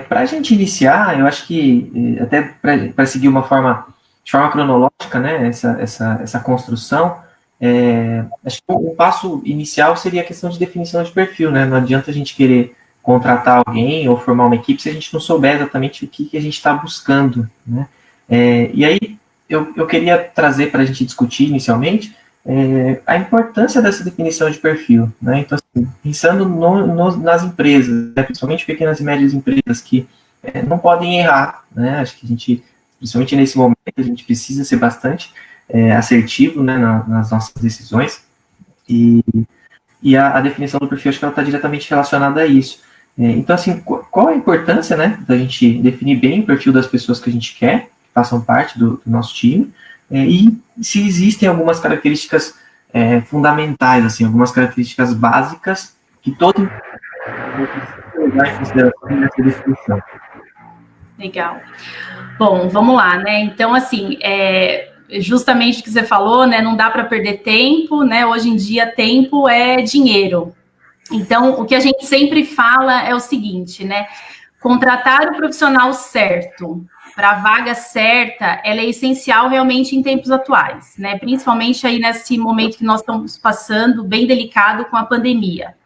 Para a gente iniciar, eu acho que, até para seguir de forma cronológica, né, essa construção, acho que o passo inicial seria a questão de definição de perfil, né? Não adianta a gente querer contratar alguém ou formar uma equipe se a gente não souber exatamente o que a gente está buscando, né? E aí eu queria trazer para a gente discutir inicialmente a importância dessa definição de perfil, né? Então, assim, pensando nas empresas, né, principalmente pequenas e médias empresas que não podem errar, né? Acho que a gente, principalmente nesse momento, a gente precisa ser bastante assertivo, né, nas nossas decisões, e a definição do perfil, acho que ela está diretamente relacionada a isso. Então, assim, qual a importância, né, da gente definir bem o perfil das pessoas que a gente quer, que façam parte do nosso time, e se existem algumas características fundamentais, assim, algumas características básicas que todo mundo precisa levar em consideração nessa definição. Legal. Bom, vamos lá, né? Então, assim, justamente o que você falou, né? Não dá para perder tempo, né? Hoje em dia, tempo é dinheiro. Então, o que a gente sempre fala é o seguinte, né? Contratar o profissional certo para a vaga certa, ela é essencial realmente em tempos atuais, né? Principalmente aí nesse momento que nós estamos passando, bem delicado com a pandemia.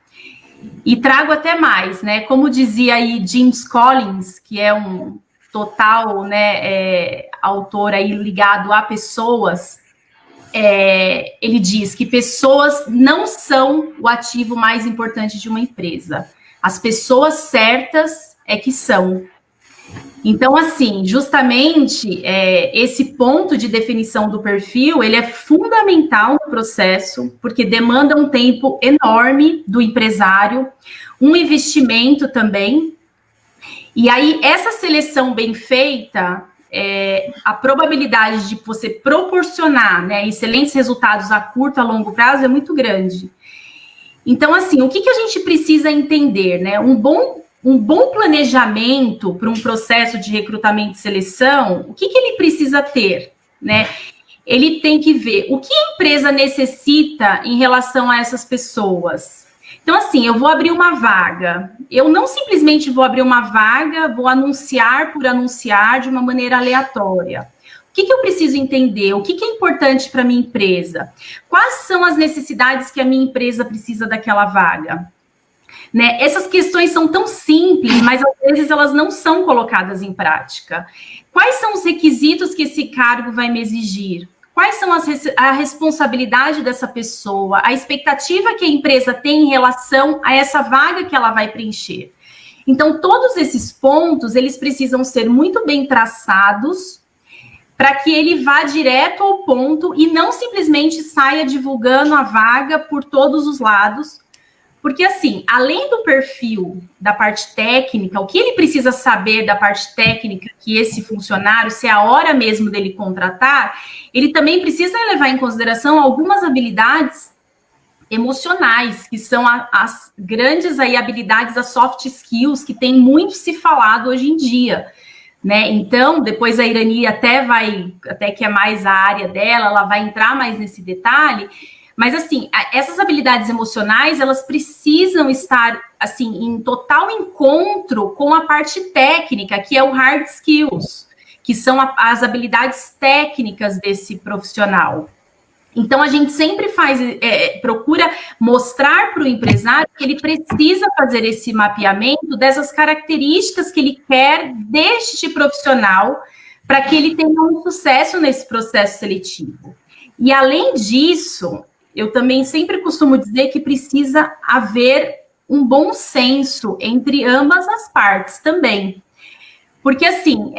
E trago até mais, né? Como dizia aí James Collins, que é um total, né, autor aí ligado a pessoas, ele diz que pessoas não são o ativo mais importante de uma empresa. As pessoas certas é que são. Então, assim, justamente esse ponto de definição do perfil, ele é fundamental no processo, porque demanda um tempo enorme do empresário, um investimento também. E aí, essa seleção bem feita, a probabilidade de você proporcionar, né, excelentes resultados a curto, a longo prazo é muito grande. Então, assim, o que a gente precisa entender, né? Um bom planejamento para um processo de recrutamento e seleção, o que ele precisa ter, né? Ele tem que ver o que a empresa necessita em relação a essas pessoas. Então, assim, eu vou abrir uma vaga. Eu não simplesmente vou abrir uma vaga, vou anunciar por anunciar de uma maneira aleatória. O que eu preciso entender? O que é importante para a minha empresa? Quais são as necessidades que a minha empresa precisa daquela vaga? Né? Essas questões são tão simples, mas às vezes elas não são colocadas em prática. Quais são os requisitos que esse cargo vai me exigir? Quais são a responsabilidade dessa pessoa, a expectativa que a empresa tem em relação a essa vaga que ela vai preencher? Então, todos esses pontos, eles precisam ser muito bem traçados para que ele vá direto ao ponto e não simplesmente saia divulgando a vaga por todos os lados. Porque, assim, além do perfil da parte técnica, o que ele precisa saber da parte técnica que esse funcionário, se é a hora mesmo dele contratar, ele também precisa levar em consideração algumas habilidades emocionais, que são as grandes aí habilidades, as soft skills, que tem muito se falado hoje em dia, né? Então, depois a Irani até que é mais a área dela, ela vai entrar mais nesse detalhe. Mas, assim, essas habilidades emocionais, elas precisam estar, assim, em total encontro com a parte técnica, que é o hard skills, que são as habilidades técnicas desse profissional. Então, a gente sempre procura mostrar para o empresário que ele precisa fazer esse mapeamento dessas características que ele quer deste profissional para que ele tenha um sucesso nesse processo seletivo. E, além disso, eu também sempre costumo dizer que precisa haver um bom senso entre ambas as partes também. Porque, assim,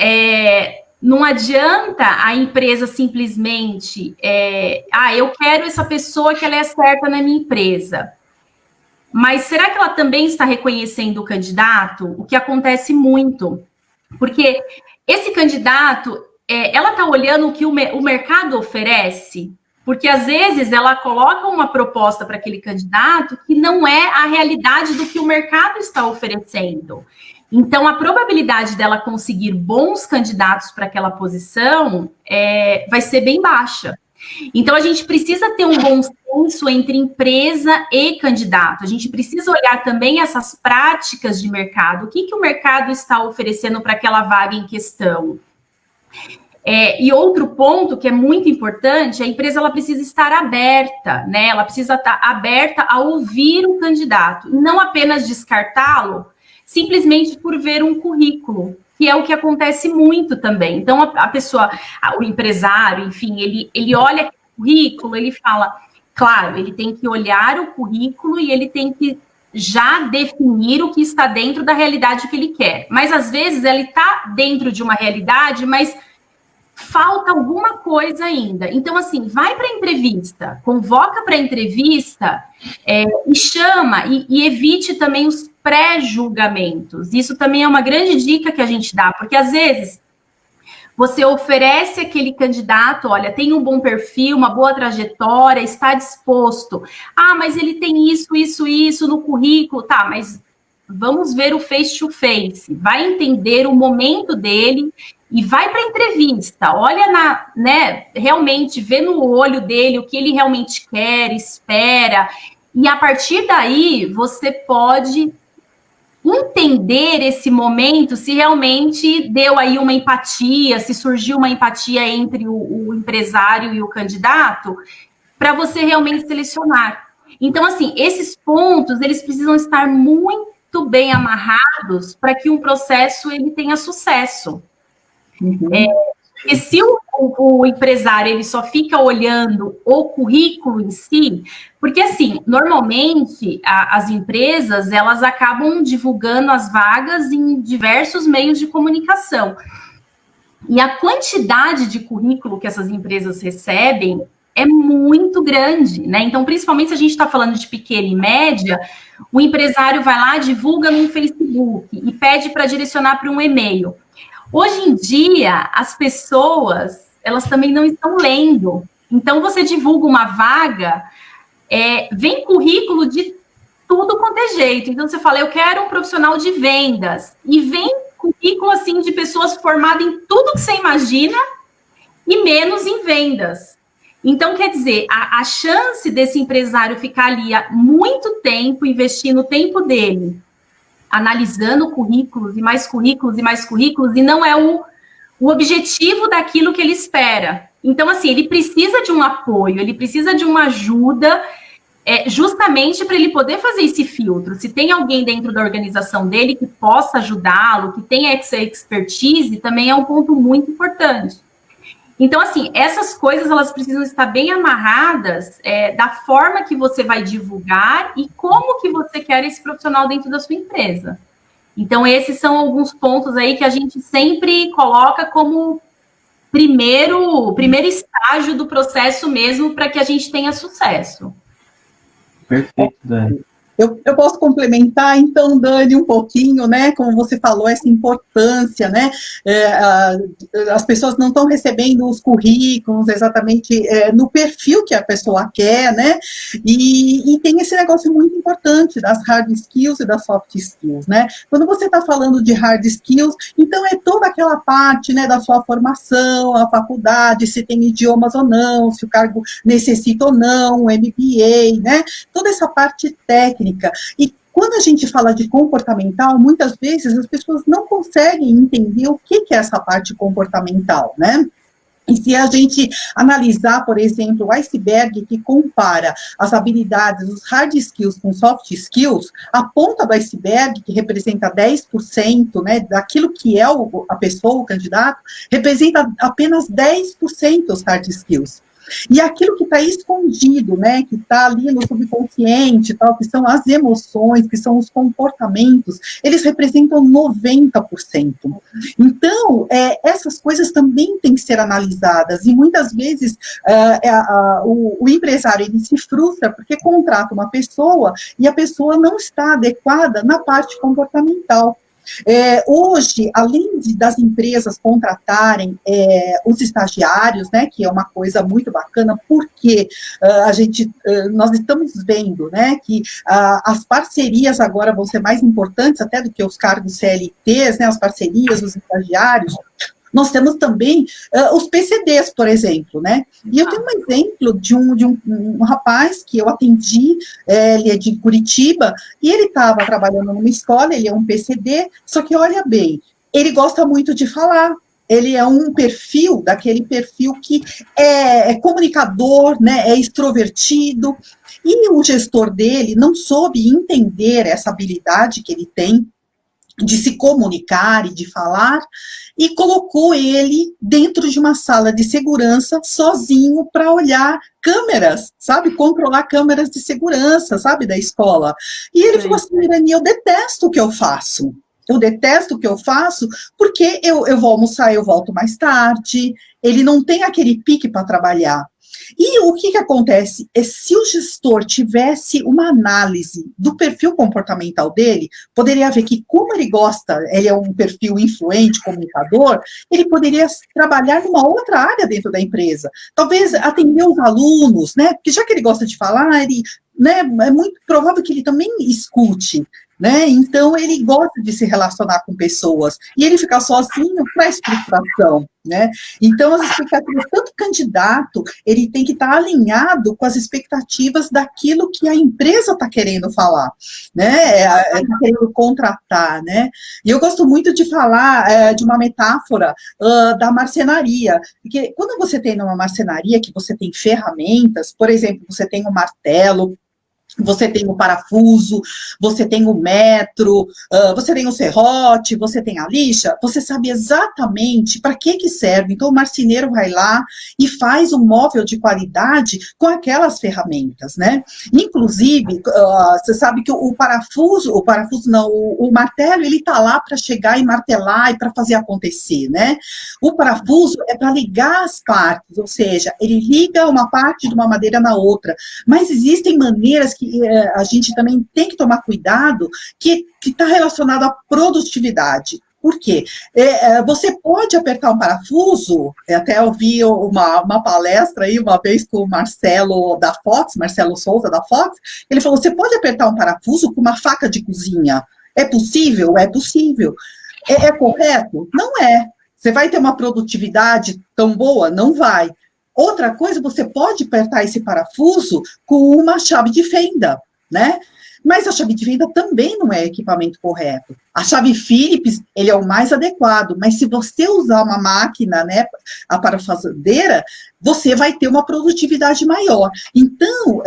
não adianta a empresa simplesmente... eu quero essa pessoa que ela é certa na minha empresa. Mas será que ela também está reconhecendo o candidato? O que acontece muito. Porque esse candidato, ela está olhando o que o mercado oferece... Porque, às vezes, ela coloca uma proposta para aquele candidato que não é a realidade do que o mercado está oferecendo. Então, a probabilidade dela conseguir bons candidatos para aquela posição vai ser bem baixa. Então, a gente precisa ter um bom senso entre empresa e candidato. A gente precisa olhar também essas práticas de mercado. O que o mercado está oferecendo para aquela vaga em questão? E outro ponto que é muito importante, a empresa ela precisa estar aberta, né? Ela precisa estar aberta a ouvir o candidato, e não apenas descartá-lo, simplesmente por ver um currículo, que é o que acontece muito também. Então, a pessoa, o empresário, enfim, ele olha o currículo, ele fala, claro, ele tem que olhar o currículo e ele tem que já definir o que está dentro da realidade que ele quer. Mas, às vezes, ele está dentro de uma realidade, mas falta alguma coisa ainda. Então, assim, vai para a entrevista, convoca para a entrevista e chama, e evite também os pré-julgamentos. Isso também é uma grande dica que a gente dá, porque às vezes você oferece aquele candidato, olha, tem um bom perfil, uma boa trajetória, está disposto. Ah, mas ele tem isso no currículo. Tá, mas vamos ver o face-to-face. Vai entender o momento dele e vai para a entrevista. Olha, realmente, vê no olho dele o que ele realmente quer, espera. E a partir daí, você pode entender esse momento, se realmente deu aí uma empatia, se surgiu uma empatia entre o empresário e o candidato, para você realmente selecionar. Então, assim, esses pontos, eles precisam estar muito bem amarrados para que um processo ele tenha sucesso. Porque se o empresário ele só fica olhando o currículo em si, porque assim, normalmente as empresas elas acabam divulgando as vagas em diversos meios de comunicação. E a quantidade de currículo que essas empresas recebem é muito grande, né? Então, principalmente se a gente está falando de pequena e média, o empresário vai lá, divulga no Facebook e pede para direcionar para um e-mail. Hoje em dia, as pessoas, elas também não estão lendo. Então, você divulga uma vaga, vem currículo de tudo quanto é jeito. Então, você fala, eu quero um profissional de vendas. E vem currículo, assim, de pessoas formadas em tudo que você imagina e menos em vendas. Então, quer dizer, a chance desse empresário ficar ali há muito tempo, investindo o tempo dele, analisando currículos e mais currículos e mais currículos, e não é o objetivo daquilo que ele espera. Então, assim, ele precisa de um apoio, ele precisa de uma ajuda, justamente para ele poder fazer esse filtro. Se tem alguém dentro da organização dele que possa ajudá-lo, que tenha essa expertise, também é um ponto muito importante. Então, assim, essas coisas, elas precisam estar bem amarradas da forma que você vai divulgar e como que você quer esse profissional dentro da sua empresa. Então, esses são alguns pontos aí que a gente sempre coloca como primeiro estágio do processo mesmo para que a gente tenha sucesso. Perfeito, Dani. Eu posso complementar, então, Dani, um pouquinho, né, como você falou, essa importância, né, as pessoas não estão recebendo os currículos exatamente no perfil que a pessoa quer, né, e tem esse negócio muito importante das hard skills e das soft skills, né, quando você está falando de hard skills, então é toda aquela parte, né, da sua formação, a faculdade, se tem idiomas ou não, se o cargo necessita ou não, o MBA, né, toda essa parte técnica. E quando a gente fala de comportamental, muitas vezes as pessoas não conseguem entender o que é essa parte comportamental, né? E se a gente analisar, por exemplo, o iceberg que compara as habilidades, os hard skills com soft skills, a ponta do iceberg, que representa 10%, né, daquilo que é a pessoa, o candidato, representa apenas 10% os hard skills. E aquilo que está escondido, né, que está ali no subconsciente, tal, que são as emoções, que são os comportamentos, eles representam 90%. Então, essas coisas também têm que ser analisadas, e muitas vezes o empresário ele se frustra porque contrata uma pessoa e a pessoa não está adequada na parte comportamental. Hoje, além das empresas contratarem os estagiários, né, que é uma coisa muito bacana, porque nós estamos vendo, né, que as parcerias agora vão ser mais importantes até do que os cargos CLTs, né, as parcerias, os estagiários, Nós temos também os PCDs, por exemplo, né? E eu tenho um exemplo de um rapaz que eu atendi, ele é de Curitiba, e ele estava trabalhando numa escola, ele é um PCD, só que olha bem, ele gosta muito de falar, ele é um perfil, daquele perfil que é comunicador, né, é extrovertido, e o gestor dele não soube entender essa habilidade que ele tem de se comunicar e de falar, e colocou ele dentro de uma sala de segurança, sozinho, para olhar câmeras, sabe, controlar câmeras de segurança, sabe, da escola. E ele falou assim, Irani, eu detesto o que eu faço. Eu detesto o que eu faço, porque eu vou almoçar, eu volto mais tarde, ele não tem aquele pique para trabalhar. E o que acontece? Se o gestor tivesse uma análise do perfil comportamental dele, poderia ver que, como ele gosta, ele é um perfil influente, comunicador, ele poderia trabalhar numa outra área dentro da empresa. Talvez atender os alunos, né? Porque já que ele gosta de falar, ele, né, é muito provável que ele também escute, né? Então, ele gosta de se relacionar com pessoas, e ele ficar sozinho traz frustração, né? Então, as expectativas, tanto candidato, ele tem que estar alinhado com as expectativas daquilo que a empresa está querendo falar, né? Está querendo contratar, né? E eu gosto muito de falar de uma metáfora da marcenaria, porque quando você tem numa marcenaria que você tem ferramentas, por exemplo, você tem um martelo, você tem o parafuso, você tem o metro, você tem o serrote, você tem a lixa, você sabe exatamente para que serve. Então, o marceneiro vai lá e faz um móvel de qualidade com aquelas ferramentas, né? Inclusive, você sabe que o martelo, ele tá lá para chegar e martelar e para fazer acontecer, né? O parafuso é para ligar as partes, ou seja, ele liga uma parte de uma madeira na outra, mas existem maneiras que a gente também tem que tomar cuidado, que está relacionado à produtividade. Por quê? Você pode apertar um parafuso, até ouvi uma palestra aí uma vez com o Marcelo da Fox, Marcelo Souza da Fox, ele falou, você pode apertar um parafuso com uma faca de cozinha. É possível? É possível. É correto? Não é. Você vai ter uma produtividade tão boa? Não vai. Outra coisa, você pode apertar esse parafuso com uma chave de fenda, né? Mas a chave de fenda também não é equipamento correto. A chave Phillips, ele é o mais adequado, mas se você usar uma máquina, né, a parafusadeira, você vai ter uma produtividade maior. Então,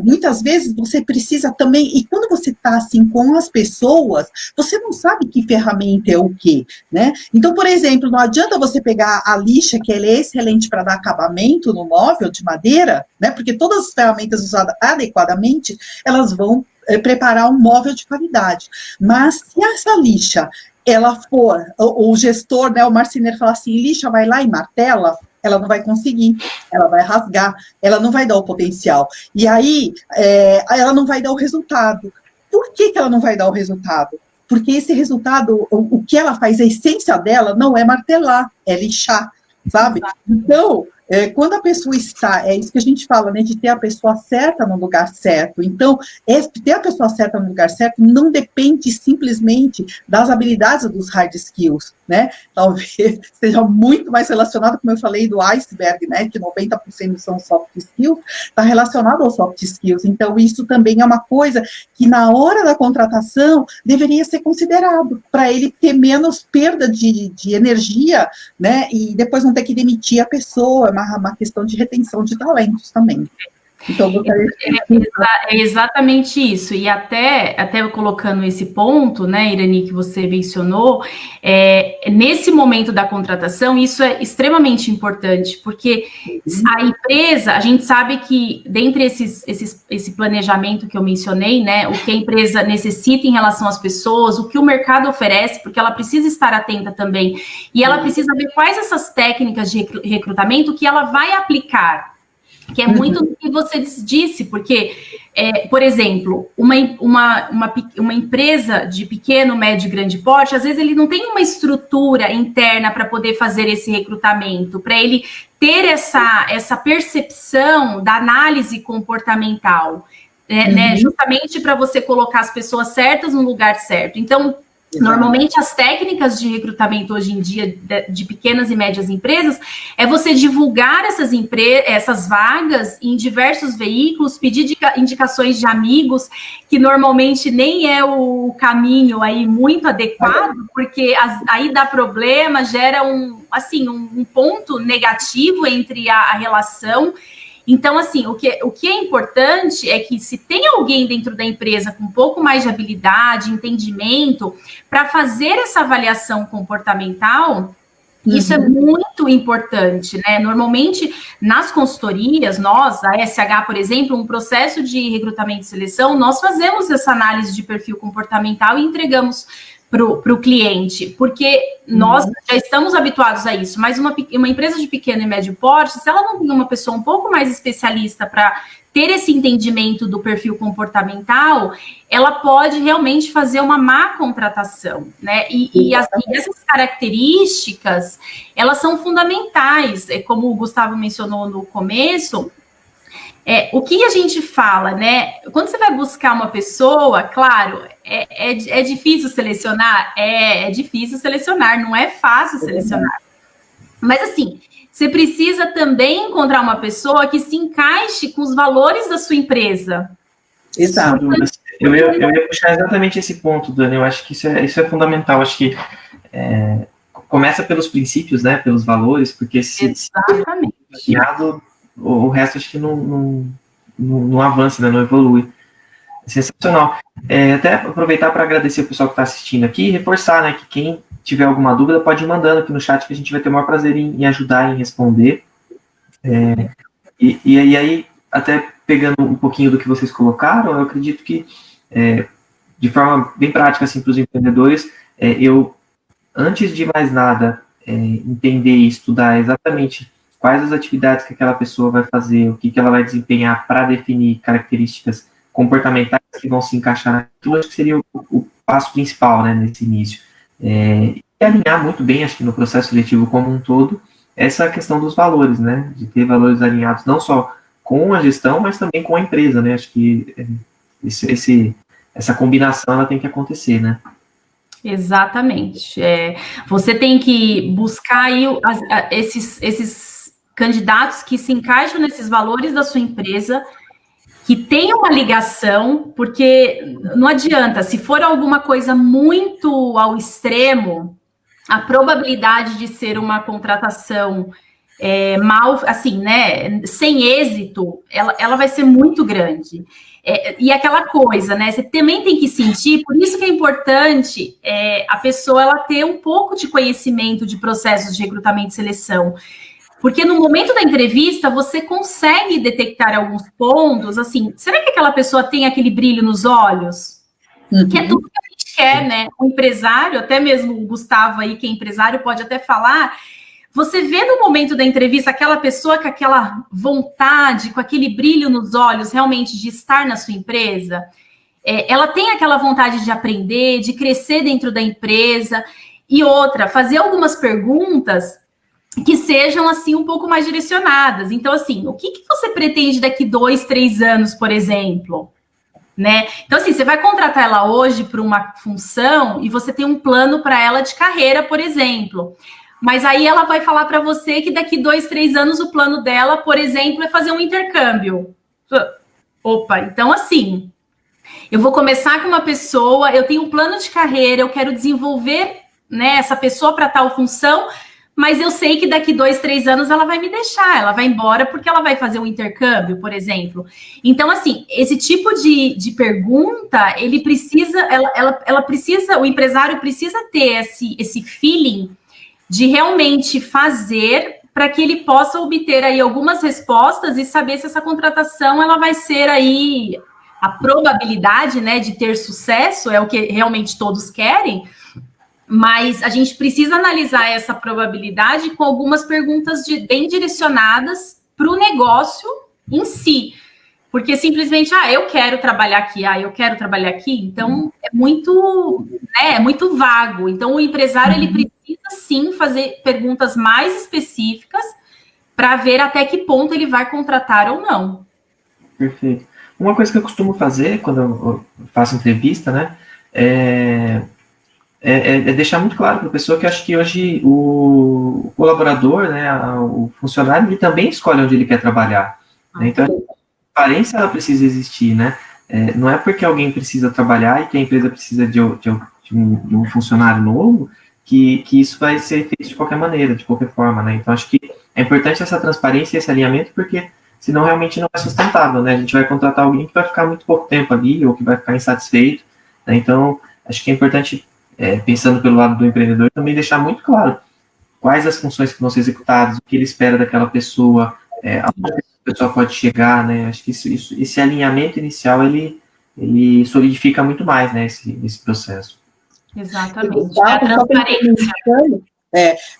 muitas vezes você precisa também, e quando você está assim com as pessoas, você não sabe que ferramenta é o quê, né? Então, por exemplo, não adianta você pegar a lixa, que ela é excelente para dar acabamento no móvel de madeira, né? Porque todas as ferramentas usadas adequadamente, elas vão preparar um móvel de qualidade. Mas se essa lixa, ela for, o gestor, né, o marceneiro fala assim, lixa, vai lá e martela, ela não vai conseguir, ela vai rasgar, ela não vai dar o potencial. E aí, ela não vai dar o resultado. Por que ela não vai dar o resultado? Porque esse resultado, o que ela faz, a essência dela não é martelar, é lixar, sabe? Então, quando a pessoa está, é isso que a gente fala, né, de ter a pessoa certa no lugar certo. Então, ter a pessoa certa no lugar certo não depende simplesmente das habilidades dos hard skills, né? Talvez seja muito mais relacionado, como eu falei, do iceberg, né, que 90% são soft skills, está relacionado aos soft skills. Então, isso também é uma coisa que na hora da contratação deveria ser considerado, para ele ter menos perda de energia, né, e depois não ter que demitir a pessoa, uma questão de retenção de talentos também. Então, é exatamente isso, e até colocando esse ponto, né, Irani, que você mencionou, nesse momento da contratação, isso é extremamente importante, porque a empresa, a gente sabe que, dentre esse planejamento que eu mencionei, né, o que a empresa necessita em relação às pessoas, o que o mercado oferece, porque ela precisa estar atenta também, e ela precisa ver quais essas técnicas de recrutamento que ela vai aplicar, que é muito do que você disse, porque, por exemplo, uma empresa de pequeno, médio e grande porte, às vezes ele não tem uma estrutura interna para poder fazer esse recrutamento, para ele ter essa percepção da análise comportamental, né, justamente para você colocar as pessoas certas no lugar certo. Então, Normalmente, as técnicas de recrutamento hoje em dia de pequenas e médias empresas é você divulgar essas vagas em diversos veículos, pedir indicações de amigos, que normalmente nem é o caminho aí muito adequado, porque aí dá problema, gera um ponto negativo entre a relação. Então, assim, o que é importante é que se tem alguém dentro da empresa com um pouco mais de habilidade, entendimento, para fazer essa avaliação comportamental, isso é muito importante, né? Normalmente, nas consultorias, nós, a SH, por exemplo, um processo de recrutamento e seleção, nós fazemos essa análise de perfil comportamental e entregamos para o cliente, porque nós já estamos habituados a isso, mas uma empresa de pequeno e médio porte, se ela não tem uma pessoa um pouco mais especialista para ter esse entendimento do perfil comportamental, ela pode realmente fazer uma má contratação, né? E essas características, elas são fundamentais, como o Gustavo mencionou no começo. O que a gente fala, né? Quando você vai buscar uma pessoa, claro, é difícil selecionar? É difícil selecionar, não é fácil selecionar. Mas, assim, você precisa também encontrar uma pessoa que se encaixe com os valores da sua empresa. Exato. Eu ia puxar exatamente esse ponto, Dani. Eu acho que isso é fundamental. Acho que começa pelos princípios, né? Pelos valores, porque se alinhado, o resto acho que não avança, né, não evolui. Sensacional. Até aproveitar para agradecer o pessoal que está assistindo aqui e reforçar, né, que quem tiver alguma dúvida pode ir mandando aqui no chat, que a gente vai ter o maior prazer em ajudar, em responder. E aí, até pegando um pouquinho do que vocês colocaram, eu acredito que, de forma bem prática, assim, para os empreendedores, eu, antes de mais nada, entender e estudar exatamente quais as atividades que aquela pessoa vai fazer, o que ela vai desempenhar para definir características comportamentais que vão se encaixar naquilo, acho que seria o passo principal, né, nesse início. E alinhar muito bem, acho que no processo seletivo como um todo, essa questão dos valores, né, de ter valores alinhados não só com a gestão, mas também com a empresa, né, acho que essa combinação ela tem que acontecer, né. Exatamente. Você tem que buscar aí esses candidatos que se encaixam nesses valores da sua empresa, que tenham uma ligação, porque não adianta, se for alguma coisa muito ao extremo, a probabilidade de ser uma contratação mal, assim, né, sem êxito, ela vai ser muito grande. E aquela coisa, né, você também tem que sentir, por isso que é importante a pessoa ela ter um pouco de conhecimento de processos de recrutamento e seleção. Porque no momento da entrevista, você consegue detectar alguns pontos, assim, será que aquela pessoa tem aquele brilho nos olhos? Que é tudo que a gente quer, né? O empresário, até mesmo o Gustavo aí, que é empresário, pode até falar, você vê no momento da entrevista aquela pessoa com aquela vontade, com aquele brilho nos olhos, realmente, de estar na sua empresa? Ela tem aquela vontade de aprender, de crescer dentro da empresa. E outra, fazer algumas perguntas que sejam, assim, um pouco mais direcionadas. Então, assim, o que você pretende daqui 2, 3 anos, por exemplo? Né? Então, assim, você vai contratar ela hoje para uma função e você tem um plano para ela de carreira, por exemplo. Mas aí ela vai falar para você que daqui 2, 3 anos o plano dela, por exemplo, é fazer um intercâmbio. Opa, então, assim, eu vou começar com uma pessoa, eu tenho um plano de carreira, eu quero desenvolver, né, essa pessoa para tal função, mas eu sei que daqui 2, 3 anos ela vai me deixar, ela vai embora porque ela vai fazer um intercâmbio, por exemplo. Então, assim, esse tipo de pergunta, ele precisa, ela precisa, o empresário precisa ter esse feeling de realmente fazer para que ele possa obter aí algumas respostas e saber se essa contratação ela vai ser aí a probabilidade, né, de ter sucesso, é o que realmente todos querem. Mas a gente precisa analisar essa probabilidade com algumas perguntas bem direcionadas para o negócio em si. Porque simplesmente, eu quero trabalhar aqui, eu quero trabalhar aqui. Então, é muito vago. Então, o empresário, ele precisa, sim, fazer perguntas mais específicas para ver até que ponto ele vai contratar ou não. Perfeito. Uma coisa que eu costumo fazer quando eu faço entrevista, né, é deixar muito claro para a pessoa que eu acho que hoje o colaborador, né, o funcionário, ele também escolhe onde ele quer trabalhar. Né? Então, a transparência ela precisa existir, né? Não é porque alguém precisa trabalhar e que a empresa precisa de um funcionário novo que isso vai ser feito de qualquer maneira, de qualquer forma, né? Então, acho que é importante essa transparência e esse alinhamento, porque senão realmente não é sustentável, né? A gente vai contratar alguém que vai ficar muito pouco tempo ali ou que vai ficar insatisfeito, né? Então, acho que é importante, pensando pelo lado do empreendedor, também deixar muito claro quais as funções que vão ser executadas, o que ele espera daquela pessoa, aonde a pessoa pode chegar, né? Acho que esse alinhamento inicial, ele solidifica muito mais, né, esse processo. Exatamente. A transparência.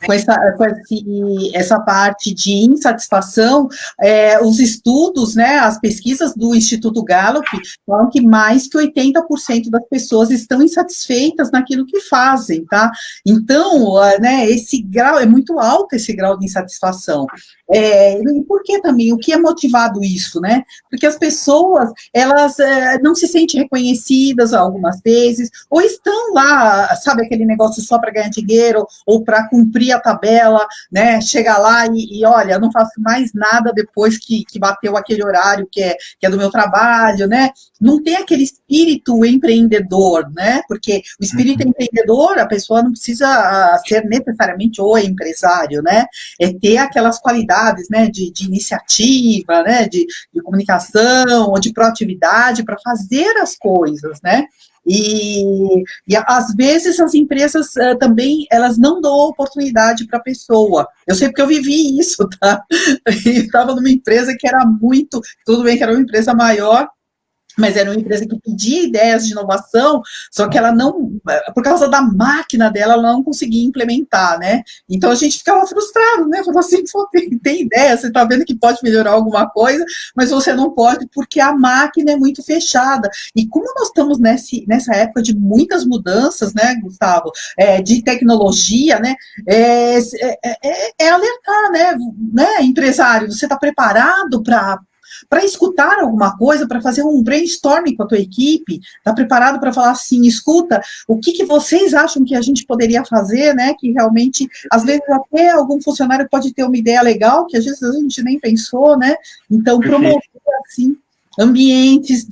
Com essa parte de insatisfação, os estudos, né, as pesquisas do Instituto Gallup falam que mais que 80% das pessoas estão insatisfeitas naquilo que fazem, tá? Então, né, esse grau, é muito alto esse grau de insatisfação. E por que também? O que é motivado isso, né? Porque as pessoas, elas não se sentem reconhecidas algumas vezes, ou estão lá, sabe, aquele negócio só para ganhar dinheiro, ou para cumprir a tabela, né? Chega lá e olha, eu não faço mais nada depois que bateu aquele horário que é do meu trabalho, né? Não tem aquele espírito empreendedor, né? Porque o espírito empreendedor, a pessoa não precisa ser necessariamente o empresário, né? É ter aquelas qualidades, né? De iniciativa, né? De comunicação, ou de proatividade para fazer as coisas, né? E às vezes as empresas também, elas não dão oportunidade para a pessoa. Eu sei porque eu vivi isso, tá? Eu estava numa empresa que era muito, tudo bem que era uma empresa maior, mas era uma empresa que pedia ideias de inovação, só que ela não, por causa da máquina dela, ela não conseguia implementar, né? Então a gente ficava frustrado, né? Falou assim, pô, tem ideia, você está vendo que pode melhorar alguma coisa, mas você não pode porque a máquina é muito fechada. E como nós estamos nessa época de muitas mudanças, né, Gustavo, de tecnologia, né? Alertar, né, empresário, você está preparado para escutar alguma coisa, para fazer um brainstorming com a tua equipe, está preparado para falar assim, escuta, o que vocês acham que a gente poderia fazer, né, que realmente, às vezes até algum funcionário pode ter uma ideia legal, que às vezes a gente nem pensou, né, então promover, assim, ambientes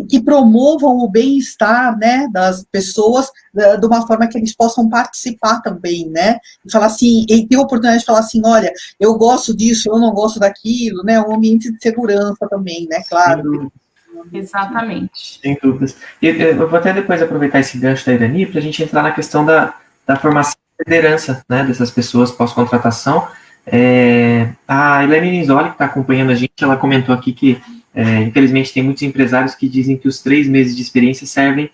que promovam o bem-estar, né, das pessoas, de uma forma que eles possam participar também, né, e falar assim, e ter a oportunidade de falar assim, olha, eu gosto disso, eu não gosto daquilo, né, um ambiente de segurança também, né, claro. Exatamente. Sem dúvidas. Eu vou até depois aproveitar esse gancho da Irani para a gente entrar na questão da formação e liderança, né, dessas pessoas pós-contratação. A Elaine Nisoli, que está acompanhando a gente, ela comentou aqui que, infelizmente, tem muitos empresários que dizem que os 3 meses de experiência servem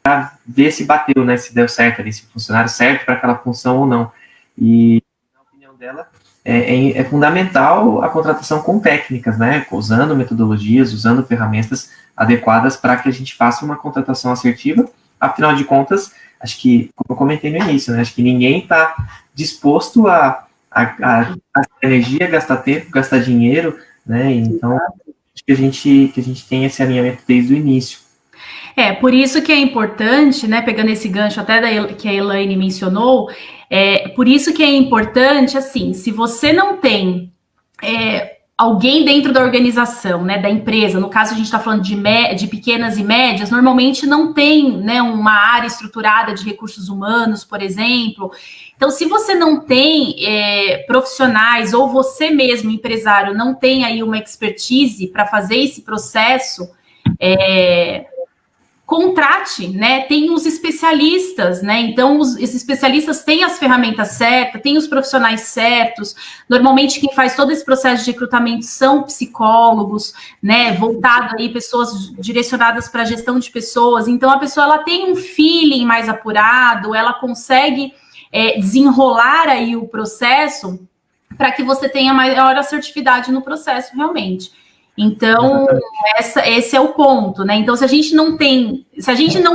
para ver se bateu, né, se deu certo ali, se o funcionário serve para aquela função ou não. E, na opinião dela, é fundamental a contratação com técnicas, né, usando metodologias, usando ferramentas adequadas para que a gente faça uma contratação assertiva. Afinal de contas, acho que, como eu comentei no início, né, acho que ninguém está disposto a gastar energia, gastar tempo, gastar dinheiro, né, então acho que a gente tem esse alinhamento desde o início. Por isso que é importante, né, pegando esse gancho até que a Elaine mencionou, por isso que é importante, assim, se você não tem alguém dentro da organização, né, da empresa, no caso a gente está falando de pequenas e médias, normalmente não tem, né, uma área estruturada de recursos humanos, por exemplo. Então, se você não tem profissionais, ou você mesmo, empresário, não tem aí uma expertise para fazer esse processo, contrate, né? Tem os especialistas, né? Então, esses especialistas têm as ferramentas certas, têm os profissionais certos. Normalmente, quem faz todo esse processo de recrutamento são psicólogos, né? Voltado aí, pessoas direcionadas para a gestão de pessoas. Então, a pessoa ela tem um feeling mais apurado, ela consegue desenrolar aí o processo para que você tenha maior assertividade no processo, realmente. Então, esse é o ponto, né? Então, se a gente não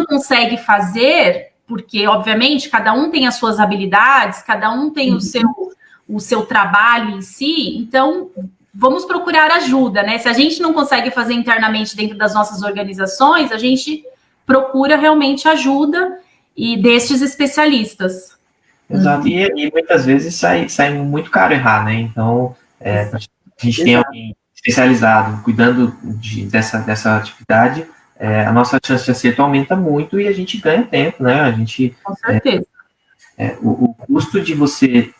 consegue fazer, porque, obviamente, cada um tem as suas habilidades, cada um tem o seu trabalho em si, então, vamos procurar ajuda, né? Se a gente não consegue fazer internamente dentro das nossas organizações, a gente procura realmente ajuda e destes especialistas. Exato, e muitas vezes sai muito caro errar, né? Então, a gente tem alguém especializado cuidando dessa atividade, a nossa chance de acerto aumenta muito e a gente ganha tempo, né? A gente, com certeza. O custo de você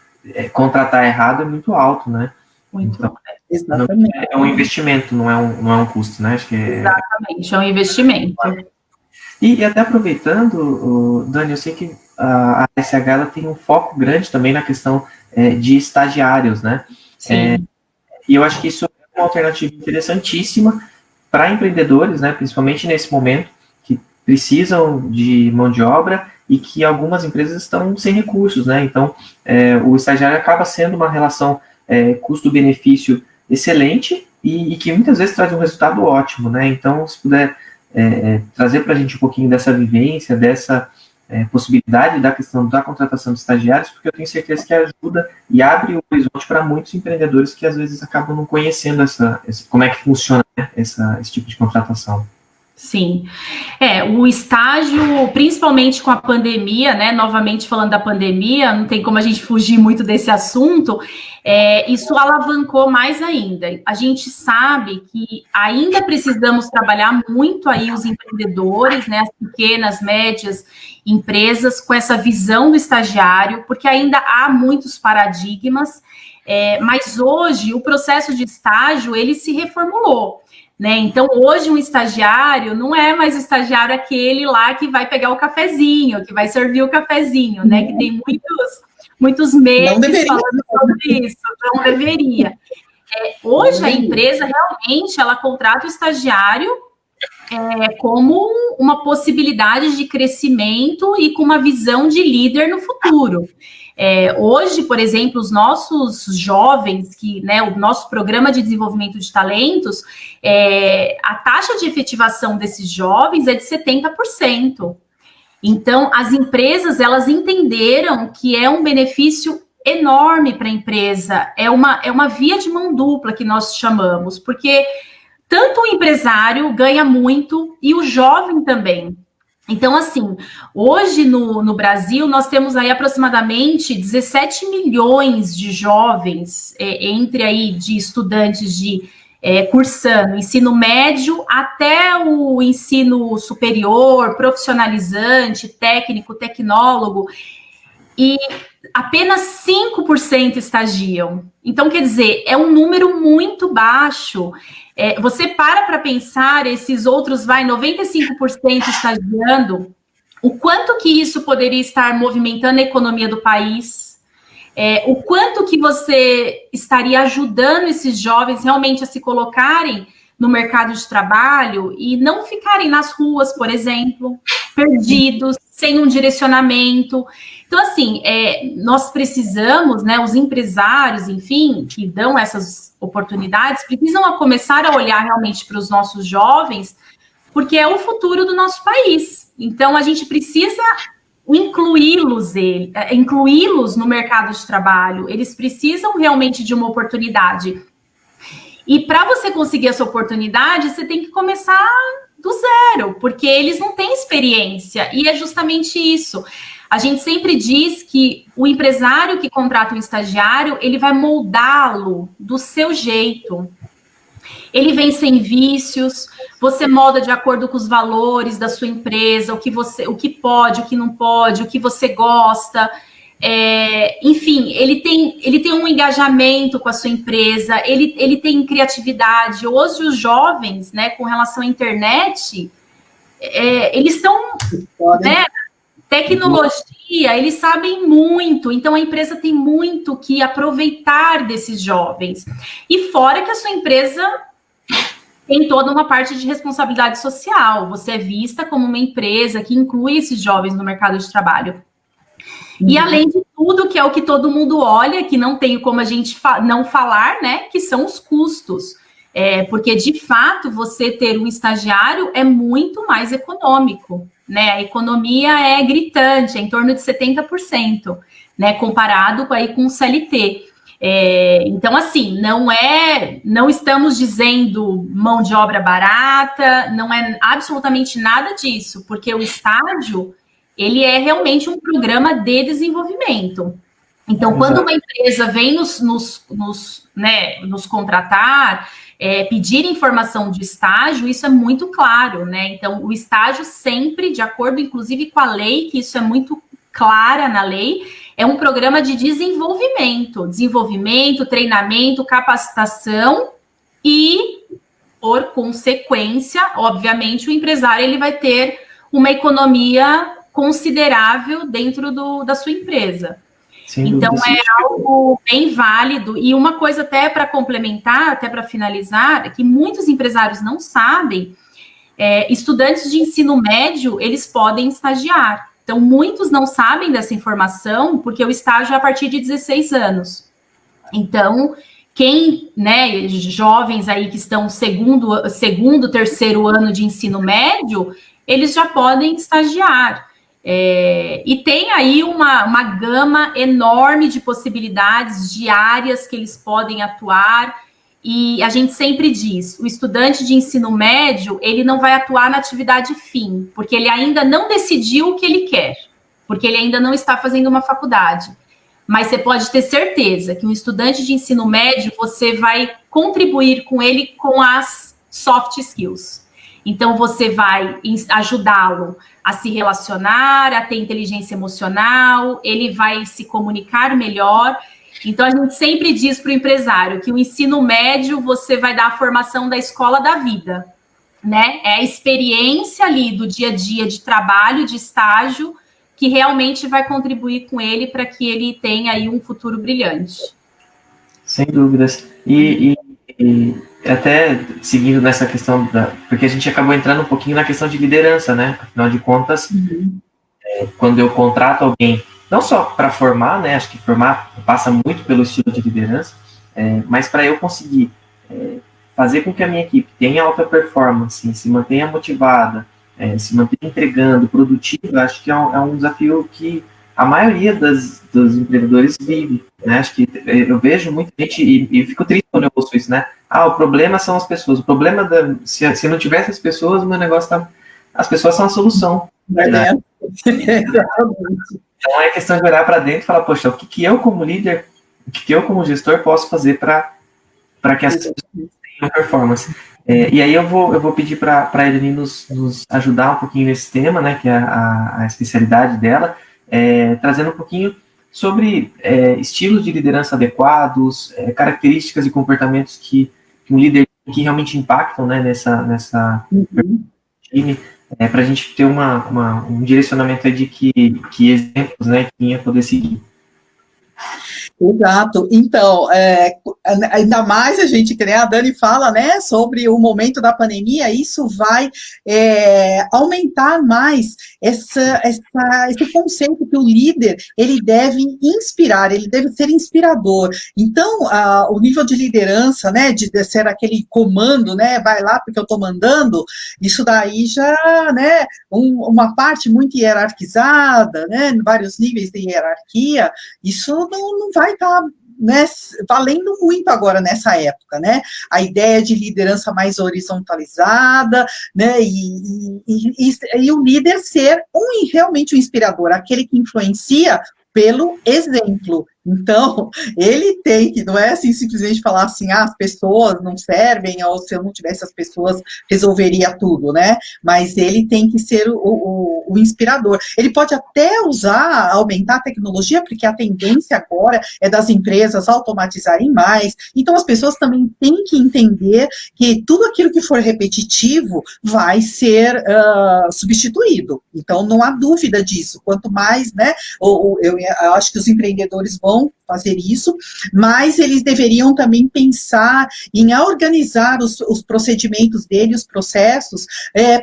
contratar errado é muito alto, né? Muito então, exatamente. É um investimento, não é um custo, né? Acho que exatamente, é um investimento. E até aproveitando, Dani, eu sei que a SH ela tem um foco grande também na questão de estagiários, né? Sim. E eu acho que isso é uma alternativa interessantíssima para empreendedores, né? Principalmente nesse momento que precisam de mão de obra e que algumas empresas estão sem recursos, né? Então, o estagiário acaba sendo uma relação custo-benefício excelente e que muitas vezes traz um resultado ótimo, né? Então, se puder trazer para a gente um pouquinho dessa vivência, dessa possibilidade da questão da contratação de estagiários, porque eu tenho certeza que ajuda e abre o horizonte para muitos empreendedores que às vezes acabam não conhecendo como é que funciona, né, esse tipo de contratação. Sim, o estágio, principalmente com a pandemia, né, novamente falando da pandemia, não tem como a gente fugir muito desse assunto, isso alavancou mais ainda. A gente sabe que ainda precisamos trabalhar muito aí os empreendedores, né, as pequenas, médias empresas, com essa visão do estagiário, porque ainda há muitos paradigmas, mas hoje o processo de estágio, ele se reformulou. Né? Então, hoje um estagiário não é mais o estagiário aquele lá que vai pegar o cafezinho, que vai servir o cafezinho, né? Que tem muitos memes falando sobre isso, não deveria. Hoje a empresa realmente ela contrata o estagiário como uma possibilidade de crescimento e com uma visão de líder no futuro. Hoje, por exemplo, os nossos jovens, o nosso programa de desenvolvimento de talentos, a taxa de efetivação desses jovens é de 70%. Então, as empresas, elas entenderam que é um benefício enorme para a empresa, é uma via de mão dupla que nós chamamos, porque tanto o empresário ganha muito e o jovem também. Então, assim, hoje no Brasil, nós temos aí aproximadamente 17 milhões de jovens, entre aí de estudantes cursando ensino médio até o ensino superior, profissionalizante, técnico, tecnólogo, e apenas 5% estagiam. Então, quer dizer, é um número muito baixo. Você para pensar, esses outros, 95% estagiando, o quanto que isso poderia estar movimentando a economia do país, o quanto que você estaria ajudando esses jovens realmente a se colocarem no mercado de trabalho e não ficarem nas ruas, por exemplo, perdidos, sem um direcionamento. Então, assim, nós precisamos, né, os empresários, enfim, que dão essas oportunidades, precisam começar a olhar realmente para os nossos jovens, porque é o futuro do nosso país. Então, a gente precisa incluí-los no mercado de trabalho. Eles precisam realmente de uma oportunidade. E para você conseguir essa oportunidade, você tem que começar do zero, porque eles não têm experiência. E é justamente isso. A gente sempre diz que o empresário que contrata um estagiário, ele vai moldá-lo do seu jeito. Ele vem sem vícios, você molda de acordo com os valores da sua empresa, o que pode, o que não pode, o que você gosta. Enfim, ele tem um engajamento com a sua empresa, ele tem criatividade. Hoje os jovens, né, com relação à internet, eles estão, né, tecnologia, eles sabem muito, então a empresa tem muito que aproveitar desses jovens. E fora que a sua empresa tem toda uma parte de responsabilidade social, você é vista como uma empresa que inclui esses jovens no mercado de trabalho. E além de tudo, que é o que todo mundo olha, que não tem como a gente não falar, né, que são os custos. Porque, de fato, você ter um estagiário é muito mais econômico, né? A economia é gritante, é em torno de 70%, né? Comparado aí com o CLT. Então, assim, não estamos dizendo mão de obra barata, não é absolutamente nada disso, porque o estágio, ele é realmente um programa de desenvolvimento. Então, quando uma empresa vem nos contratar, pedir informação de estágio, isso é muito claro, né? Então, o estágio sempre, de acordo, inclusive, com a lei, que isso é muito clara na lei, é um programa de desenvolvimento, treinamento, capacitação e, por consequência, obviamente, o empresário ele vai ter uma economia considerável dentro da sua empresa. Então, é algo bem válido. E uma coisa até para complementar, até para finalizar, é que muitos empresários não sabem, estudantes de ensino médio, eles podem estagiar. Então, muitos não sabem dessa informação, porque o estágio é a partir de 16 anos. Então, quem, né, jovens aí que estão segundo, terceiro ano de ensino médio, eles já podem estagiar. E tem aí uma gama enorme de possibilidades, de áreas que eles podem atuar, e a gente sempre diz, o estudante de ensino médio, ele não vai atuar na atividade fim, porque ele ainda não decidiu o que ele quer, porque ele ainda não está fazendo uma faculdade. Mas você pode ter certeza que um estudante de ensino médio, você vai contribuir com ele com as soft skills. Então, você vai ajudá-lo a se relacionar, a ter inteligência emocional, ele vai se comunicar melhor. Então, a gente sempre diz para o empresário que o ensino médio, você vai dar a formação da escola da vida, né? É a experiência ali do dia a dia de trabalho, de estágio, que realmente vai contribuir com ele para que ele tenha aí um futuro brilhante. Sem dúvidas. E até seguindo nessa questão, porque a gente acabou entrando um pouquinho na questão de liderança, né? Afinal de contas, quando eu contrato alguém, não só para formar, né? Acho que formar passa muito pelo estilo de liderança, mas para eu conseguir fazer com que a minha equipe tenha alta performance, se mantenha motivada, se mantenha entregando, produtiva, acho que é um desafio que a maioria dos empreendedores vive, né? Acho que eu vejo muita gente, e fico triste quando eu ouço isso, né? O problema são as pessoas. O problema, se não tivesse as pessoas, o meu negócio as pessoas são a solução. Né? Então é questão de olhar para dentro e falar, poxa, o que eu como líder, o que eu como gestor posso fazer para que as pessoas tenham performance. E aí eu vou pedir para a Eleni nos ajudar um pouquinho nesse tema, né, que é a especialidade dela, trazendo um pouquinho sobre estilos de liderança adequados, características e comportamentos que um líder que realmente impactam, né, nessa time, para a gente ter um direcionamento aí de que exemplos, né, que ia poder seguir. Exato. Então, ainda mais a gente, que nem a Dani fala, né, sobre o momento da pandemia, isso vai aumentar mais esse conceito que o líder, ele deve inspirar, ele deve ser inspirador. Então, o nível de liderança, né, de ser aquele comando, né, vai lá porque eu estou mandando, isso daí já, né, uma parte muito hierarquizada, né, vários níveis de hierarquia, isso não vai estar, né, valendo muito agora nessa época, né? A ideia de liderança mais horizontalizada, né? E o líder ser realmente um inspirador, aquele que influencia pelo exemplo. Então, ele tem que, não é assim simplesmente falar assim, as pessoas não servem, ou se eu não tivesse as pessoas, resolveria tudo, né? Mas ele tem que ser o inspirador. Ele pode até aumentar a tecnologia, porque a tendência agora é das empresas automatizarem mais, então as pessoas também têm que entender que tudo aquilo que for repetitivo vai ser substituído. Então, não há dúvida disso. Quanto mais, né, eu acho que os empreendedores vão fazer isso, mas eles deveriam também pensar em organizar os procedimentos dele, os processos,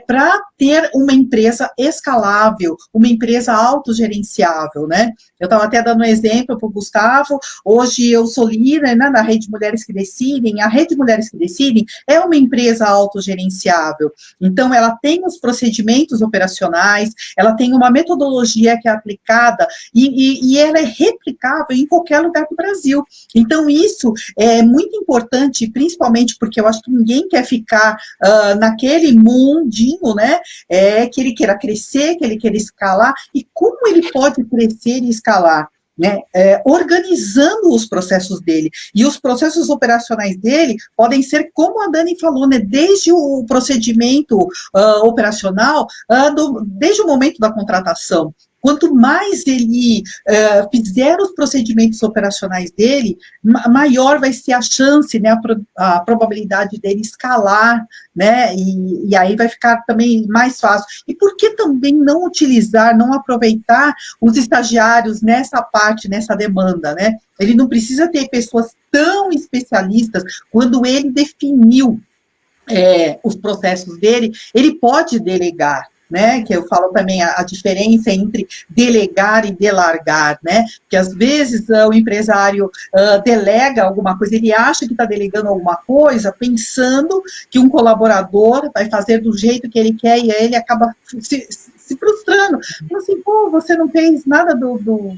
para ter uma empresa escalável, uma empresa autogerenciável, né? Eu estava até dando um exemplo para o Gustavo, hoje eu sou líder, né, na Rede Mulheres que Decidem, a Rede Mulheres que Decidem é uma empresa autogerenciável, então ela tem os procedimentos operacionais, ela tem uma metodologia que é aplicada e ela é replicável em qualquer qualquer lugar do Brasil. Então, isso é muito importante, principalmente porque eu acho que ninguém quer ficar naquele mundinho, né? Que ele queira crescer, que ele queira escalar. E como ele pode crescer e escalar? Né, organizando os processos dele, e os processos operacionais dele podem ser, como a Dani falou, né, desde o procedimento operacional, desde o momento da contratação. Quanto mais ele fizer os procedimentos operacionais dele, maior vai ser a chance, né, a probabilidade dele escalar, né, e aí vai ficar também mais fácil. E por que também não utilizar, não aproveitar os estagiários nessa parte, nessa demanda, né? Ele não precisa ter pessoas tão especialistas. Quando ele definiu os processos dele, ele pode delegar, né, que eu falo também a diferença entre delegar e delargar, né, que às vezes o empresário delega alguma coisa, ele acha que está delegando alguma coisa, pensando que um colaborador vai fazer do jeito que ele quer, e aí ele acaba se frustrando, assim, pô, você não fez nada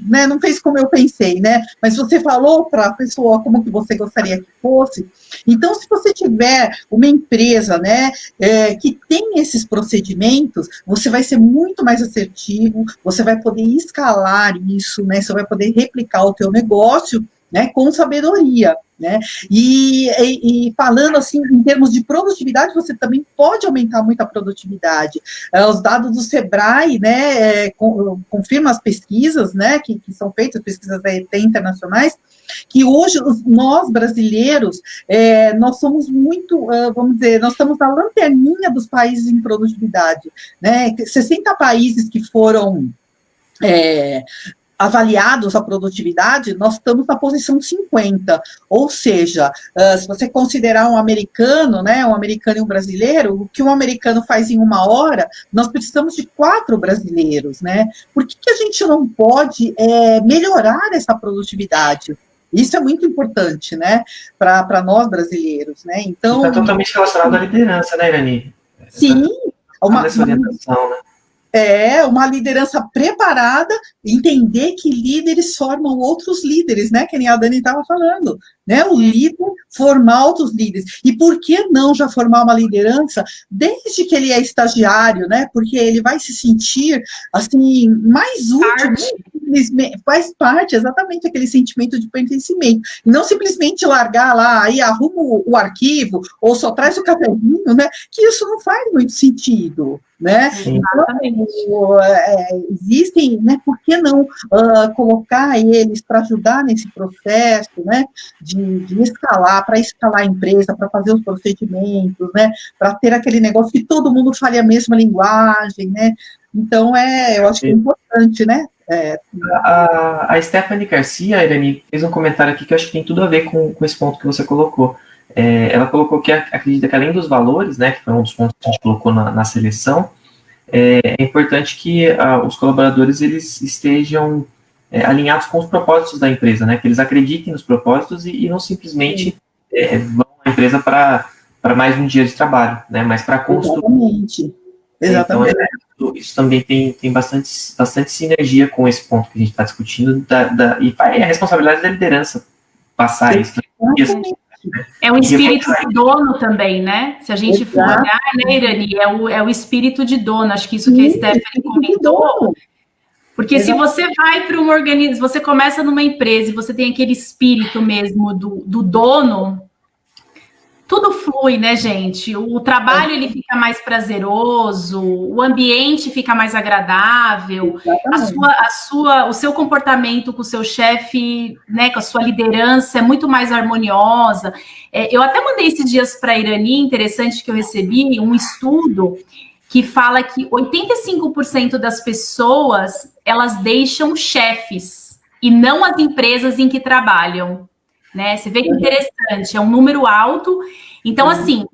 né, não fez como eu pensei, né, mas você falou para a pessoa como que você gostaria que fosse. Então, se você tiver uma empresa, né, que tem esses procedimentos, você vai ser muito mais assertivo, você vai poder escalar isso, né, você vai poder replicar o teu negócio, né, com sabedoria, né, e falando assim, em termos de produtividade, você também pode aumentar muito a produtividade. Os dados do Sebrae, né, confirmam as pesquisas, né, que são feitas, pesquisas até internacionais, que hoje nós brasileiros, nós somos muito, vamos dizer, nós estamos na lanterninha dos países em produtividade, né, 60 países que foram avaliados a produtividade, nós estamos na posição 50, ou seja, se você considerar um americano, né, um americano e um brasileiro, o que um americano faz em 1 hora, nós precisamos de 4 brasileiros, né, por que a gente não pode melhorar essa produtividade? Isso é muito importante, né, para nós brasileiros, né, então... Está totalmente relacionado à liderança, né, Irani? Sim, essa orientação, né? Uma liderança preparada, entender que líderes formam outros líderes, né? Que nem a Dani estava falando, né? O líder formar outros líderes. E por que não já formar uma liderança desde que ele é estagiário, né? Porque ele vai se sentir, assim, mais útil, faz parte, exatamente, aquele sentimento de pertencimento. E não simplesmente largar lá, aí arruma o arquivo, ou só traz o cafezinho, né? Que isso não faz muito sentido, né? Então, existem, né? Por que não colocar eles para ajudar nesse processo, né? De escalar, para escalar a empresa, para fazer os procedimentos, né? Para ter aquele negócio que todo mundo fale a mesma linguagem, né? Então, eu acho que é importante, né? A Stephanie Garcia, Irani, fez um comentário aqui que eu acho que tem tudo a ver com esse ponto que você colocou. Ela colocou que acredita que além dos valores, né, que foi um dos pontos que a gente colocou na seleção, é importante que os colaboradores eles estejam alinhados com os propósitos da empresa, né, que eles acreditem nos propósitos e não simplesmente vão à empresa para mais um dia de trabalho, né, mas para construir. Exatamente. Então, isso também tem bastante sinergia com esse ponto que a gente está discutindo, e é a responsabilidade da liderança passar isso. É um espírito de dono também, né? Se a gente for olhar, né, Irani, é o espírito de dono, acho que isso que a Stephanie comentou, porque se você vai para uma organização, você começa numa empresa e você tem aquele espírito mesmo do dono, tudo flui, né, gente? O trabalho ele fica mais prazeroso, o ambiente fica mais agradável, o seu comportamento com o seu chefe, né, com a sua liderança é muito mais harmoniosa. Eu até mandei esses dias para a Irani, interessante que eu recebi, um estudo que fala que 85% das pessoas, elas deixam chefes e não as empresas em que trabalham. Né? Você vê que interessante, é um número alto. Então, assim,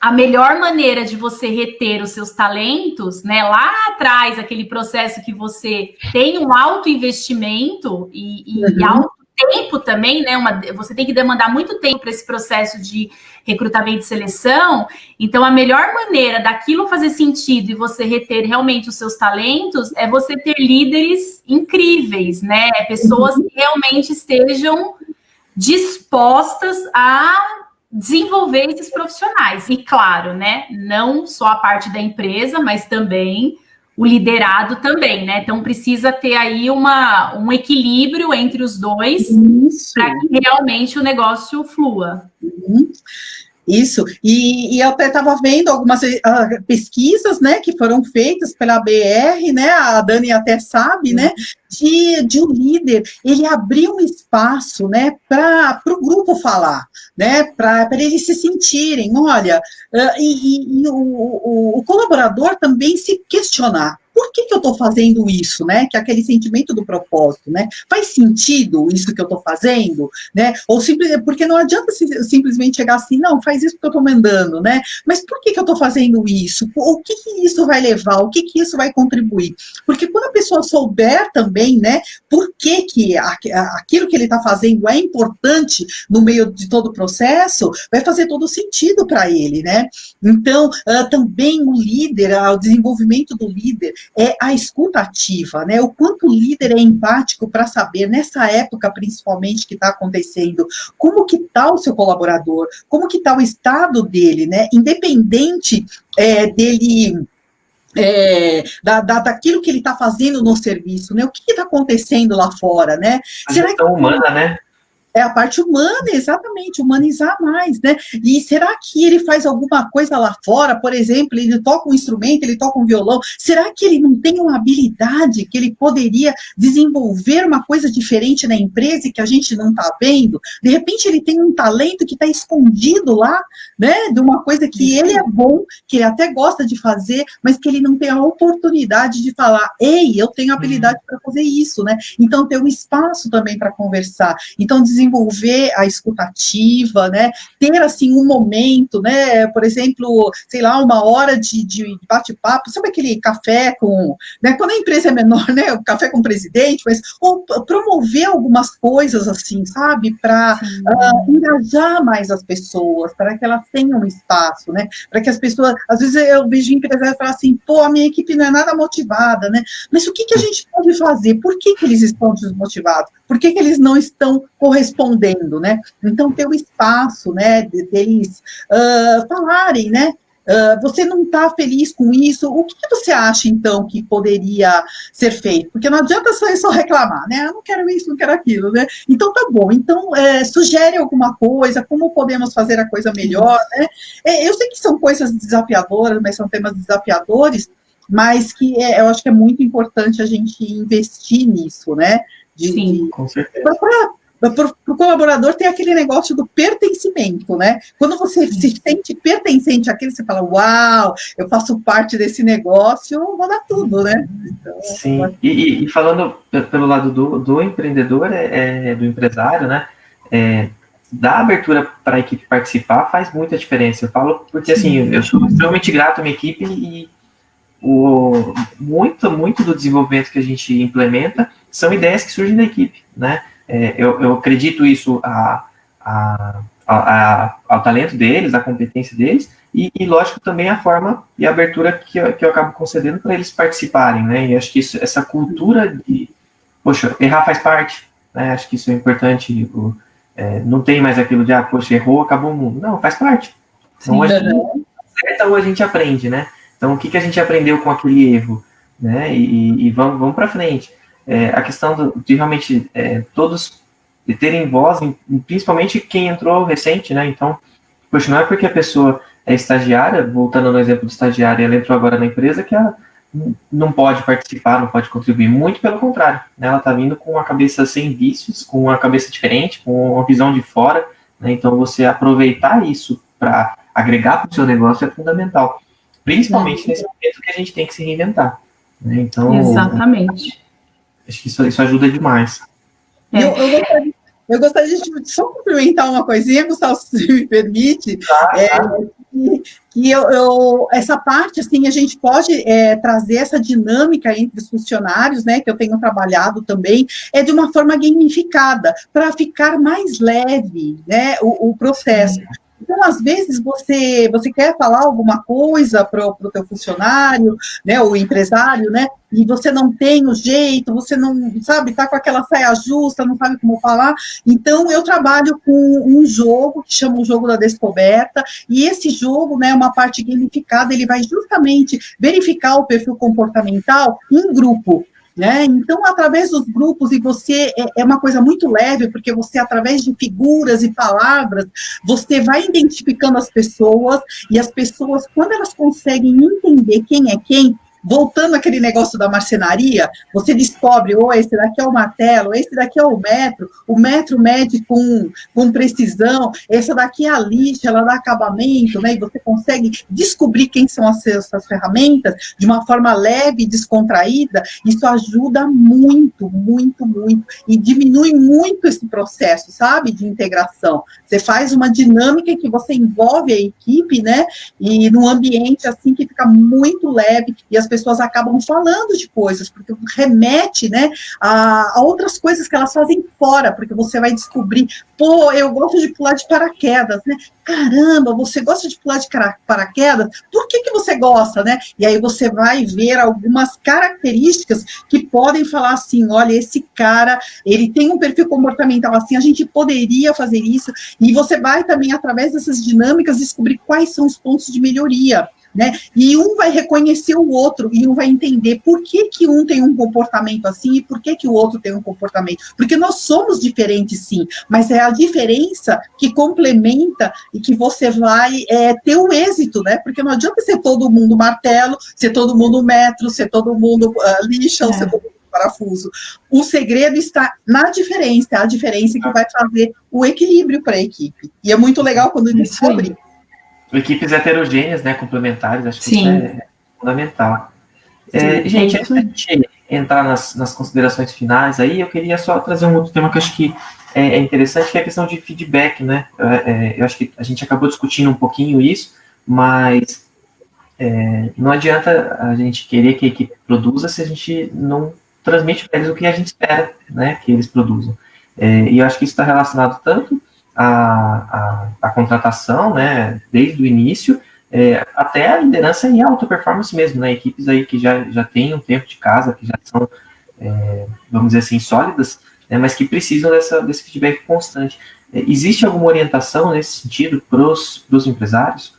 a melhor maneira de você reter os seus talentos, né, lá atrás, aquele processo que você tem um alto investimento e alto tempo também, né? Você tem que demandar muito tempo para esse processo de recrutamento e seleção. Então, a melhor maneira daquilo fazer sentido e você reter realmente os seus talentos é você ter líderes incríveis, né? Pessoas que realmente estejam dispostas a desenvolver esses profissionais. E claro, né? Não só a parte da empresa, mas também o liderado também, né? Então precisa ter aí um equilíbrio entre os dois para que realmente o negócio flua. Isso, e eu até estava vendo algumas pesquisas, né, que foram feitas pela BR, né, a Dani até sabe, né, de um líder, ele abrir um espaço, né, para o grupo falar, né, para eles se sentirem, olha, o colaborador também se questionar. Por que eu estou fazendo isso, né? Que é aquele sentimento do propósito, né? Faz sentido isso que eu estou fazendo, né? Ou porque não adianta simplesmente chegar assim, não, faz isso porque eu estou mandando, né? Mas por que eu estou fazendo isso? O que isso vai levar? O que isso vai contribuir? Porque quando a pessoa souber também, né? Por que aquilo que ele está fazendo é importante no meio de todo o processo, vai fazer todo sentido para ele, né? Então, também o líder, o desenvolvimento do líder é a escuta ativa, né? O quanto o líder é empático para saber, nessa época principalmente que está acontecendo, como que está o seu colaborador, como que está o estado dele, né? Independente dele... daquilo que ele está fazendo no serviço, né? O que está acontecendo lá fora, né? A gestão humana, né? É a parte humana, exatamente, humanizar mais, né? E será que ele faz alguma coisa lá fora? Por exemplo, ele toca um instrumento, ele toca um violão. Será que ele não tem uma habilidade que ele poderia desenvolver uma coisa diferente na empresa e que a gente não está vendo? De repente, ele tem um talento que está escondido lá, né? De uma coisa que ele é bom, que ele até gosta de fazer, mas que ele não tem a oportunidade de falar, ei, eu tenho habilidade para fazer isso, né? Então, ter um espaço também para conversar. Então, desenvolver a escutativa, né, ter, assim, um momento, né, por exemplo, sei lá, uma hora de bate-papo, sabe aquele café com, né, quando a empresa é menor, né, o café com o presidente, mas, ou promover algumas coisas, assim, sabe, para engajar mais as pessoas, para que elas tenham espaço, né, para que as pessoas, às vezes eu vejo empresários falar assim, pô, a minha equipe não é nada motivada, né, mas o que a gente pode fazer? Por que eles estão desmotivados? Por que eles não estão correspondendo, né? Então, ter o espaço, né, deles falarem, né? Você não está feliz com isso? O que você acha, então, que poderia ser feito? Porque não adianta só reclamar, né? Eu não quero isso, não quero aquilo, né? Então, tá bom. Então, sugere alguma coisa, como podemos fazer a coisa melhor, né? Eu sei que são coisas desafiadoras, mas são temas desafiadores, mas que eu acho que é muito importante a gente investir nisso, né? Sim, com certeza. Para o colaborador tem aquele negócio do pertencimento, né? Quando você se sente pertencente àquilo, você fala, uau, eu faço parte desse negócio, eu vou dar tudo, né? Então, sim, e falando pelo lado do empreendedor, do empresário, né? Dar abertura para a equipe participar faz muita diferença. Eu falo porque, assim, eu sou extremamente grato à minha equipe e muito do desenvolvimento que a gente implementa são ideias que surgem da equipe, né? Eu acredito isso ao talento deles, à competência deles, e lógico, também a forma e a abertura que eu acabo concedendo para eles participarem, né? E acho que essa cultura de, poxa, errar faz parte, né? Acho que isso é importante, não tem mais aquilo de, poxa, errou, acabou o mundo. Não, faz parte. Então, ou a gente acerta ou a gente aprende, né? Então, o que a gente aprendeu com aquele erro, né? E vamos para frente. A questão de realmente todos terem voz, principalmente quem entrou recente, né? Então, poxa, não é porque a pessoa é estagiária, voltando no exemplo do estagiário, ela entrou agora na empresa, que ela não pode participar, não pode contribuir. Muito pelo contrário, né? Ela está vindo com a cabeça sem vícios, com uma cabeça diferente, com uma visão de fora, né? Então, você aproveitar isso para agregar para o seu negócio é fundamental. Principalmente nesse momento que a gente tem que se reinventar, né? Então, exatamente. Acho que isso ajuda demais. Eu gostaria de só complementar uma coisinha, Gustavo, se me permite. essa parte, assim, a gente pode trazer essa dinâmica entre os funcionários, né, que eu tenho trabalhado também, de uma forma gamificada, para ficar mais leve, né, o processo. Sim. Então, às vezes, você quer falar alguma coisa para o teu funcionário, né, o empresário, né, e você não tem o jeito, você não, sabe, tá com aquela saia justa, não sabe como falar. Então, eu trabalho com um jogo, que chama o Jogo da Descoberta, e esse jogo, né, uma parte gamificada, ele vai justamente verificar o perfil comportamental em grupo. Né? Então, através dos grupos, e você é uma coisa muito leve, porque você, através de figuras e palavras, você vai identificando as pessoas, e as pessoas, quando elas conseguem entender quem é quem, voltando àquele negócio da marcenaria, você descobre, esse daqui é o martelo, esse daqui é o metro mede com precisão, essa daqui é a lixa, ela dá acabamento, né, e você consegue descobrir quem são essas ferramentas de uma forma leve e descontraída. Isso ajuda muito, muito, muito, e diminui muito esse processo, sabe, de integração. Você faz uma dinâmica que você envolve a equipe, né, e num ambiente assim que fica muito leve, e as pessoas acabam falando de coisas, porque remete, né, a outras coisas que elas fazem fora, porque você vai descobrir, eu gosto de pular de paraquedas, né, caramba, você gosta de pular de paraquedas? Por que você gosta, né? E aí você vai ver algumas características que podem falar assim, olha, esse cara, ele tem um perfil comportamental assim, a gente poderia fazer isso, e você vai também, através dessas dinâmicas, descobrir quais são os pontos de melhoria, né? E um vai reconhecer o outro, e um vai entender por que um tem um comportamento assim, e por que o outro tem um comportamento, porque nós somos diferentes sim, mas é a diferença que complementa e que você vai ter o êxito, né, porque não adianta ser todo mundo martelo, ser todo mundo metro, ser todo mundo lixa, ou ser todo mundo parafuso. O segredo está na diferença, a diferença que vai trazer o equilíbrio para a equipe, e é muito legal quando descobre. Equipes heterogêneas, né, complementares, acho que Sim. Isso é fundamental. Gente, antes da gente entrar nas considerações finais, aí eu queria só trazer um outro tema que eu acho que é interessante, que é a questão de feedback, né? Eu acho que a gente acabou discutindo um pouquinho isso, mas não adianta a gente querer que a equipe produza se a gente não transmite para eles o que a gente espera, né, que eles produzam. E eu acho que isso está relacionado tanto a contratação, né, desde o início, até a liderança e a alta performance mesmo, né, equipes aí que já têm um tempo de casa, que já são, vamos dizer assim, sólidas, né, mas que precisam desse feedback constante. Existe alguma orientação nesse sentido para os empresários?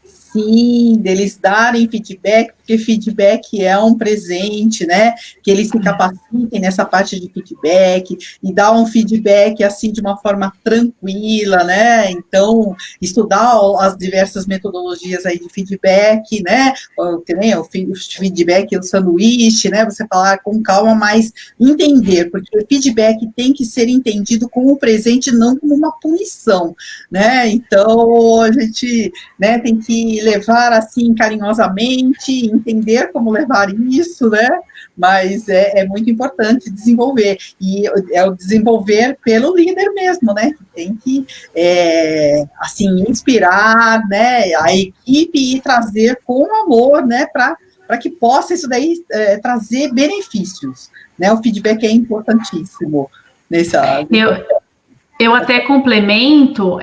Sim, deles darem feedback, porque feedback é um presente, né, que eles se capacitem nessa parte de feedback, e dar um feedback, assim, de uma forma tranquila, né, então, estudar as diversas metodologias aí de feedback, né, também o feedback, o sanduíche, né, você falar com calma, mas entender, porque o feedback tem que ser entendido como um presente, não como uma punição, né, então, a gente, né, tem que levar assim carinhosamente, entender como levar isso, né? Mas é muito importante desenvolver, e é o desenvolver pelo líder mesmo, né? Tem que, assim, inspirar, né, a equipe e trazer com amor, né, para que possa isso daí trazer benefícios, né? O feedback é importantíssimo nessa... Eu até complemento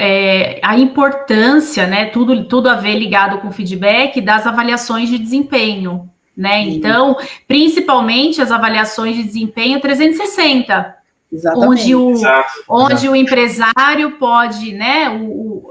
a importância, né, tudo a ver ligado com o feedback das avaliações de desempenho, né? Então, principalmente as avaliações de desempenho 360, Exatamente. onde o empresário pode, né,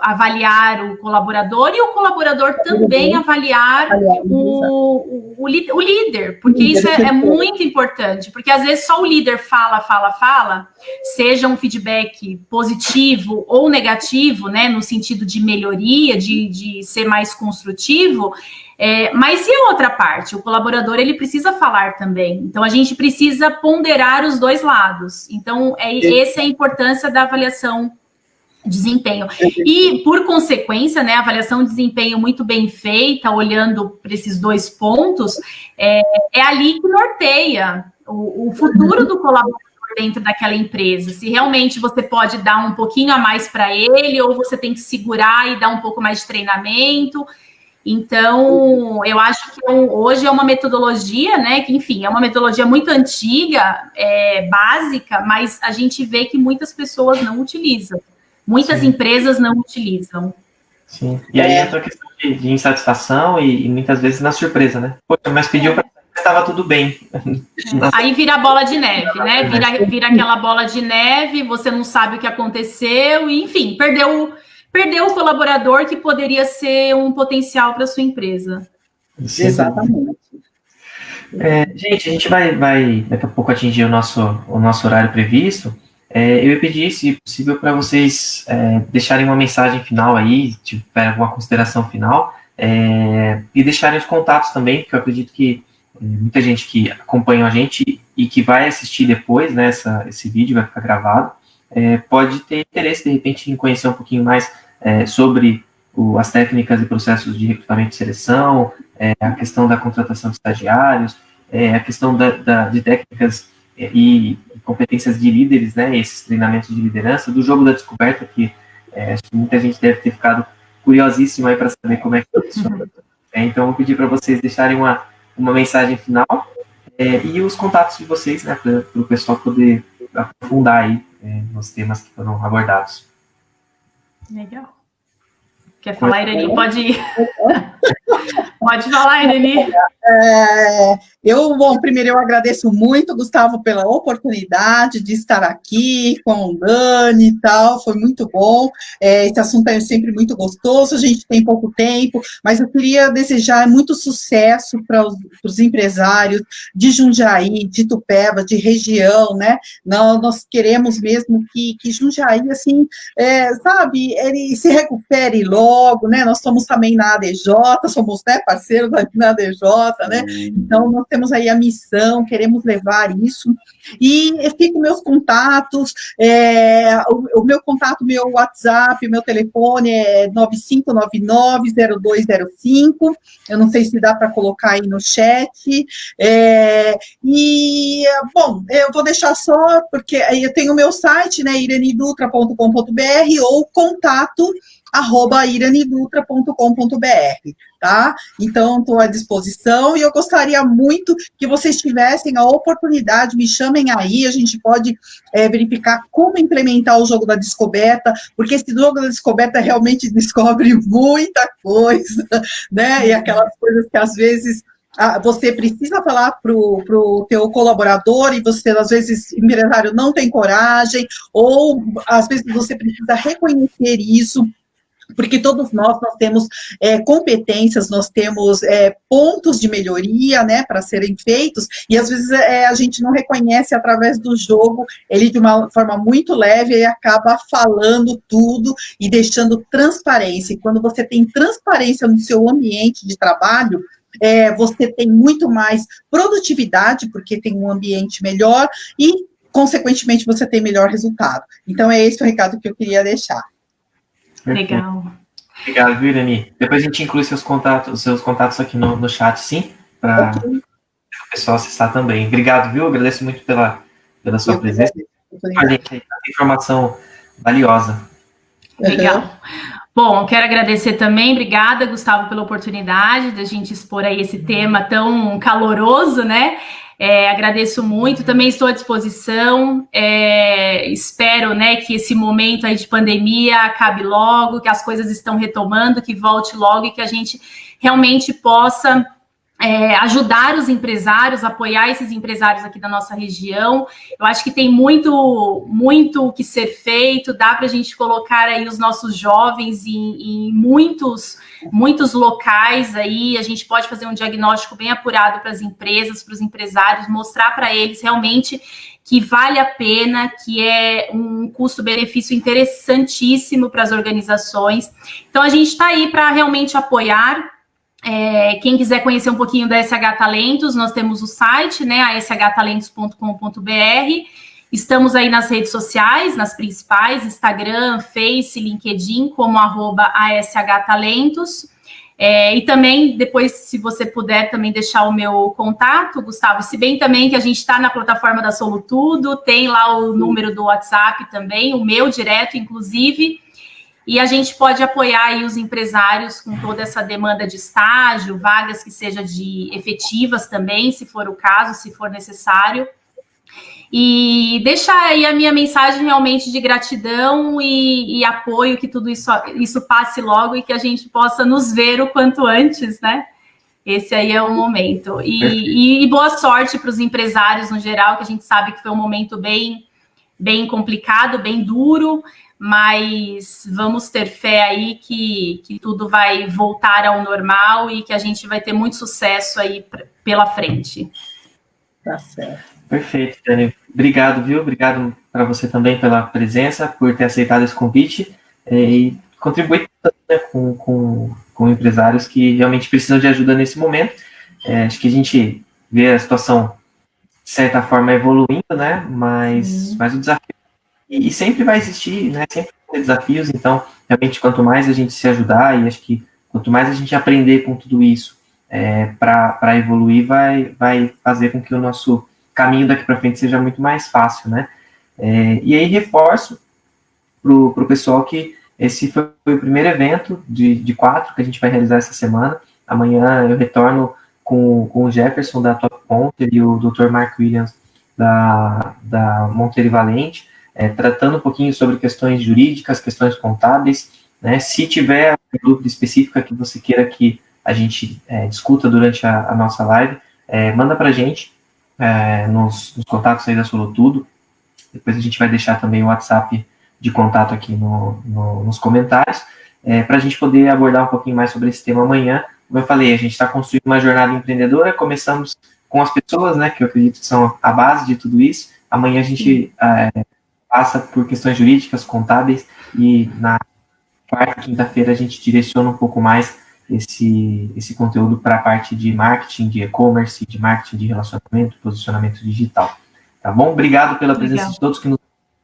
avaliar o colaborador, e o colaborador também avaliar o líder, porque isso é muito importante, porque às vezes só o líder fala, seja um feedback positivo ou negativo, né, no sentido de melhoria, de ser mais construtivo, mas e a outra parte? O colaborador, ele precisa falar também. Então, a gente precisa ponderar os dois lados. Então, essa é a importância da avaliação de desempenho. E, por consequência, né, a avaliação de desempenho muito bem feita, olhando para esses dois pontos, é ali que norteia o futuro do colaborador dentro daquela empresa. Se realmente você pode dar um pouquinho a mais para ele, ou você tem que segurar e dar um pouco mais de treinamento. Então, eu acho que hoje é uma metodologia, né, que, enfim, é uma metodologia muito antiga, básica, mas a gente vê que muitas pessoas não utilizam. Muitas empresas não utilizam. Sim. E aí entra a questão de insatisfação e muitas vezes na surpresa, né? Poxa, mas pediu para estava tudo bem. Aí vira a bola de neve, né? Vira aquela bola de neve, você não sabe o que aconteceu, e, enfim, perdeu o colaborador que poderia ser um potencial para sua empresa. Exatamente. Gente, a gente vai daqui a pouco atingir o nosso horário previsto. Eu ia pedir, se possível, para vocês deixarem uma mensagem final aí, se tiver alguma consideração final, e deixarem os contatos também, porque eu acredito que muita gente que acompanha a gente e que vai assistir depois, né, esse vídeo vai ficar gravado, pode ter interesse, de repente, em conhecer um pouquinho mais sobre as técnicas e processos de recrutamento e seleção, a questão da contratação de estagiários, a questão de técnicas e competências de líderes, né, esses treinamentos de liderança, do jogo da descoberta, que acho que muita gente deve ter ficado curiosíssima aí para saber como é que funciona. Então, eu vou pedir para vocês deixarem uma mensagem final e os contatos de vocês, né, para o pessoal poder aprofundar aí nos temas que foram abordados. Legal. Quer falar, Irani? Pode ir. Pode falar, Irani. Primeiro eu agradeço muito, Gustavo, pela oportunidade de estar aqui com o Dani e tal, foi muito bom. Esse assunto é sempre muito gostoso, a gente tem pouco tempo, mas eu queria desejar muito sucesso para os empresários de Jundiaí, de Itupeva, de região, né? Nós queremos mesmo que Jundiaí, assim, sabe, ele se recupere logo, né? Nós somos também na ADJ, somos, né, parceiros na ADJ, né? Então, nós temos aí a missão, queremos levar isso, e fico meus contatos, o meu contato, meu WhatsApp, meu telefone é 9599-0205, eu não sei se dá para colocar aí no chat, bom, eu vou deixar só, porque aí eu tenho o meu site, né, iranidutra.com.br, ou contato@iranidutra.com.br, tá? Então, estou à disposição e eu gostaria muito que vocês tivessem a oportunidade, me chamem aí, a gente pode verificar como implementar o jogo da descoberta, porque esse jogo da descoberta realmente descobre muita coisa, né? E aquelas coisas que às vezes você precisa falar para o teu colaborador e você, às vezes, empresário não tem coragem, ou às vezes você precisa reconhecer isso, porque todos nós temos competências, nós temos pontos de melhoria, né, para serem feitos, e às vezes a gente não reconhece através do jogo, ele de uma forma muito leve, e acaba falando tudo e deixando transparência, e quando você tem transparência no seu ambiente de trabalho, você tem muito mais produtividade, porque tem um ambiente melhor, e, consequentemente, você tem melhor resultado. Então, é esse o recado que eu queria deixar. Legal. Obrigado, viu, Irani? Depois a gente inclui os seus contatos aqui no chat, sim, para o pessoal acessar também. Obrigado, viu? Agradeço muito pela sua presença. A gente informação valiosa. Legal. Bom, quero agradecer também, obrigada, Gustavo, pela oportunidade de a gente expor aí esse tema tão caloroso, né? Agradeço muito, também estou à disposição, espero, né, que esse momento aí de pandemia acabe logo, que as coisas estão retomando, que volte logo e que a gente realmente possa ajudar os empresários, apoiar esses empresários aqui da nossa região. Eu acho que tem muito o que ser feito, dá para a gente colocar aí os nossos jovens em muitos locais aí, a gente pode fazer um diagnóstico bem apurado para as empresas, para os empresários, mostrar para eles realmente que vale a pena, que é um custo-benefício interessantíssimo para as organizações. Então, a gente está aí para realmente apoiar. Quem quiser conhecer um pouquinho da SH Talentos, nós temos o site, né, ashtalentos.com.br. Estamos aí nas redes sociais, nas principais, Instagram, Face, LinkedIn, como @ASH Talentos. E também, depois, se você puder também deixar o meu contato, Gustavo, se bem também que a gente está na plataforma da Solutudo, tem lá o número do WhatsApp também, o meu direto, inclusive, e a gente pode apoiar aí os empresários com toda essa demanda de estágio, vagas que sejam de efetivas também, se for o caso, se for necessário. E deixar aí a minha mensagem realmente de gratidão e apoio, que tudo isso passe logo e que a gente possa nos ver o quanto antes, né? Esse aí é o momento. E boa sorte para os empresários no geral, que a gente sabe que foi um momento bem complicado, bem duro, mas vamos ter fé aí que tudo vai voltar ao normal e que a gente vai ter muito sucesso aí pela frente. Tá certo. Perfeito, Dani. Obrigado, viu? Obrigado para você também pela presença, por ter aceitado esse convite e contribuir, né, com empresários que realmente precisam de ajuda nesse momento. Acho que a gente vê a situação, de certa forma, evoluindo, né? Mas o desafio... E sempre vai existir, né? Sempre vai ter desafios, então, realmente, quanto mais a gente se ajudar, e acho que quanto mais a gente aprender com tudo isso para evoluir, vai fazer com que o nosso caminho daqui para frente seja muito mais fácil, né? E aí reforço para o pessoal que esse foi o primeiro evento de 4 que a gente vai realizar essa semana. Amanhã eu retorno com o Jefferson da Top Conter e o Dr. Mark Williams da Monteiro e Valente, tratando um pouquinho sobre questões jurídicas, questões contábeis, né? Se tiver uma dúvida específica que você queira que a gente discuta durante a nossa live, manda para a gente nos contatos aí da Solutudo. Depois a gente vai deixar também o WhatsApp de contato aqui nos comentários, para a gente poder abordar um pouquinho mais sobre esse tema amanhã. Como eu falei, a gente está construindo uma jornada empreendedora, começamos com as pessoas, né, que eu acredito que são a base de tudo isso. Amanhã a gente passa por questões jurídicas, contábeis, e na quarta, quinta-feira a gente direciona um pouco mais esse conteúdo para a parte de marketing, de e-commerce, de marketing de relacionamento, posicionamento digital. Tá bom? Obrigado pela presença de todos que nos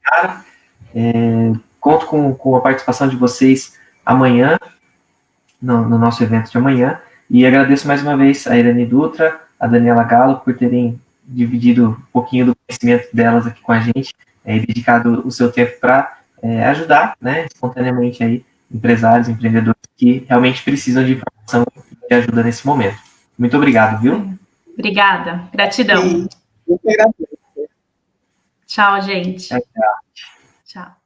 acompanharam. Conto com a participação de vocês amanhã, no nosso evento de amanhã, e agradeço mais uma vez a Irani Dutra, a Daniela Galo, por terem dividido um pouquinho do conhecimento delas aqui com a gente, e dedicado o seu tempo para ajudar, né, espontaneamente aí, empresários, empreendedores que realmente precisam de informação e de ajuda nesse momento. Muito obrigado, viu? Obrigada. Gratidão. Sim, eu que agradeço. Tchau, gente. Tchau. Tchau.